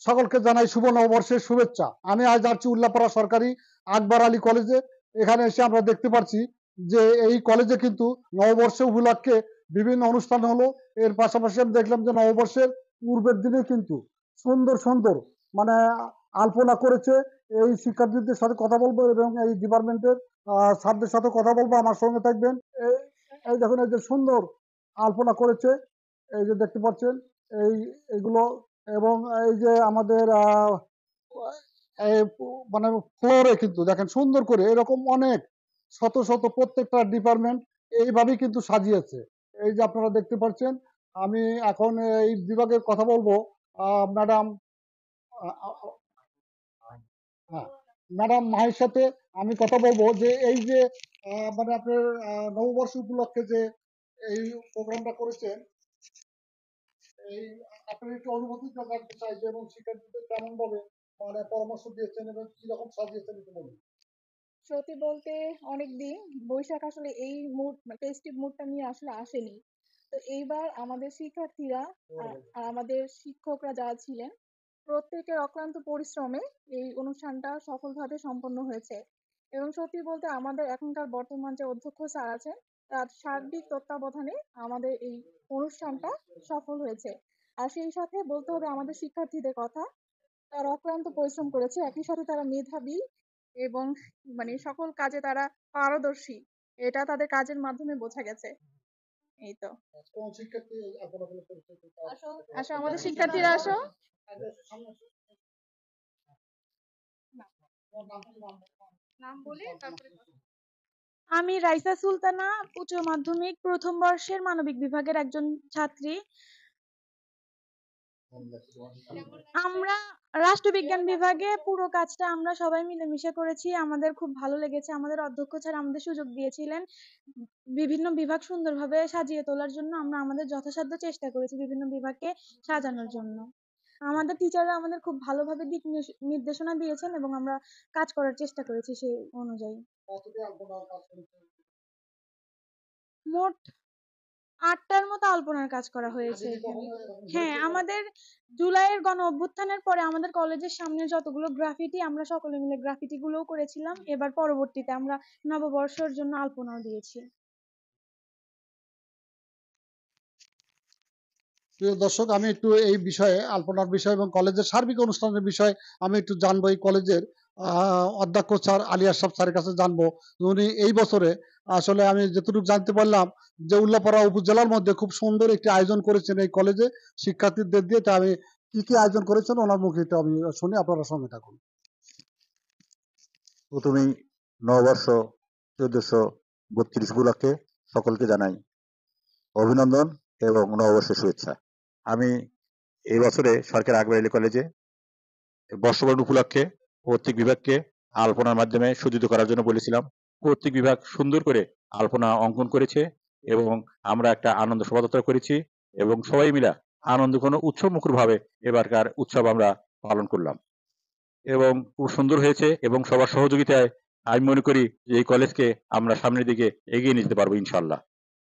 সকলকে জানাই শুভ নববর্ষের শুভেচ্ছা। আমি আজ যাচ্ছি উল্লাপাড়া সরকারি আকবর আলী কলেজে। এখানে এসে আমরা দেখতে পাচ্ছি যে এই কলেজে কিন্তু নববর্ষ উপলক্ষে বিভিন্ন অনুষ্ঠান হলো। এর পাশাপাশি আমি দেখলাম যে নববর্ষের পূর্বের দিনে কিন্তু সুন্দর সুন্দর মানে আলপনা করেছে। এই শিক্ষার্থীদের সাথে কথা বলবো এবং এই ডিপার্টমেন্টের স্যারদের সাথে কথা বলবো। আমার সঙ্গে থাকবেন। এই দেখুন, এই যে সুন্দর আলপনা করেছে, এই যে দেখতে পাচ্ছেন এইগুলো। এবং এই যে আমাদের মানে ফ্লোরে কিন্তু দেখেন সুন্দর করে এরকম অনেক শত শত প্রত্যেকটা ডিপার্টমেন্ট এইভাবেই কিন্তু সাজিয়েছে। এই যে আপনারা দেখতে পাচ্ছেন। আমি এখন এই বিভাগের কথা বলবো। ম্যাডাম ম্যাডাম মাহির সাথে আমি কথা বলবো যে এই যে মানে আপনার নববর্ষ উপলক্ষে যে এই প্রোগ্রামটা করেছেন, এই আপনার একটু অনুভূতি জানতে চাই যে এবং শিক্ষার্থীদের কেমন ভাবে মানে পরামর্শ দিয়েছেন এবং কিরকম সাজিয়েছেন একটু বলুন। সত্যি বলতে অনেকদিন বৈশাখ আসলে এই মুড ফেস্টিভ মুডটা নিয়ে আসলে আসেনি। তো এইবার আমাদের শিক্ষার্থীরা আর আমাদের শিক্ষকরা যারা ছিলেন প্রত্যেকের অক্লান্ত পরিশ্রমে এই অনুষ্ঠানটা সফলভাবে সম্পন্ন হয়েছে। এবং সত্যি বলতে আমাদের এখনকার বর্তমান যে অধ্যক্ষ স্যার আছেন তার সার্বিক তত্ত্বাবধানে আমাদের এই অনুষ্ঠানটা সফল হয়েছে। আর সেই সাথে বলতে হবে আমাদের শিক্ষার্থীদের কথা। তারা অক্লান্ত পরিশ্রম করেছে। একই সাথে তারা মেধাবী এবং মানে সকল কাজে তারা পারদর্শী। এটা তাদের কাজের মাধ্যমে বোঝা গেছে। এই তো। কোন শিক্ষার্থী আপনারা করেছে? আসো আমাদের শিক্ষার্থীরা আসো। নাম বলে তারপরে আমি রাইসা সুলতানা, উচ্চ মাধ্যমিক প্রথম বর্ষের মানবিক বিভাগের একজন ছাত্রী। আমরা রাষ্ট্রবিজ্ঞান বিভাগে পুরো কাজটা আমরা সবাই মিলেমিশে করেছি। আমাদের খুব ভালো লেগেছে। আমাদের অধ্যক্ষ স্যার আমাদের সুযোগ দিয়েছিলেন বিভিন্ন বিভাগ সুন্দরভাবে সাজিয়ে তোলার জন্য। আমরা আমাদের যথাসাধ্য চেষ্টা করেছি বিভিন্ন বিভাগকে সাজানোর জন্য। আমাদের টিচাররা আমাদের খুব ভালোভাবে দিক নির্দেশনা দিয়েছেন এবং আমরা কাজ করার চেষ্টা করেছি সেই অনুযায়ী। মোট ৮টার মতো আলপনার কাজ করা হয়েছে এখানে। হ্যাঁ, আমাদের জুলাইয়ের গণ অভ্যুত্থানের পরে আমাদের কলেজের সামনে যতগুলো গ্রাফিটি আমরা সকলে মিলে গ্রাফিটি গুলোও করেছিলাম। এবার পরবর্তীতে আমরা নববর্ষের জন্য আলপনাও দিয়েছি। প্রিয় দর্শক, আমি একটু এই বিষয়ে আলপনার বিষয় এবং কলেজের সার্বিক অনুষ্ঠানের বিষয়ে আমি একটু জানবো। এই কলেজের অধ্যক্ষ স্যার আলী আশরাফ স্যারের কাছে জানবো। উনি এই বছরে আসলে আমি যতটুকু জানতে পারলাম যে উল্লাপাড়া উপজেলার মধ্যে খুব সুন্দর একটি আয়োজন করেছেন এই কলেজে শিক্ষার্থীদের দিয়ে। তা আমি কি কি আয়োজন করেছেন ওনার মুখে আমি শুনি, আপনারা সঙ্গে থাকুন। প্রথমেই নববর্ষ 1432 উপলক্ষে সকলকে জানাই অভিনন্দন এবং নববর্ষের শুভেচ্ছা। আমি এই বছরে সরকারি আকবর আলী কলেজে বর্ষবরণ উপলক্ষে প্রত্যেক বিভাগকে আলপনার মাধ্যমে সজ্জিত করার জন্য বলেছিলাম। প্রত্যেক বিভাগ সুন্দর করে আলপনা অঙ্কন করেছে এবং আমরা একটা আনন্দ শোভাযাত্রা করেছি এবং সবাই মিলে আনন্দঘন উৎসবমুখর ভাবে এবারকার উৎসব আমরা পালন করলাম এবং খুব সুন্দর হয়েছে এবং সবার সহযোগিতায় আমি মনে করি যে এই কলেজকে আমরা সামনের দিকে এগিয়ে নিতে পারবো ইনশাআল্লাহ।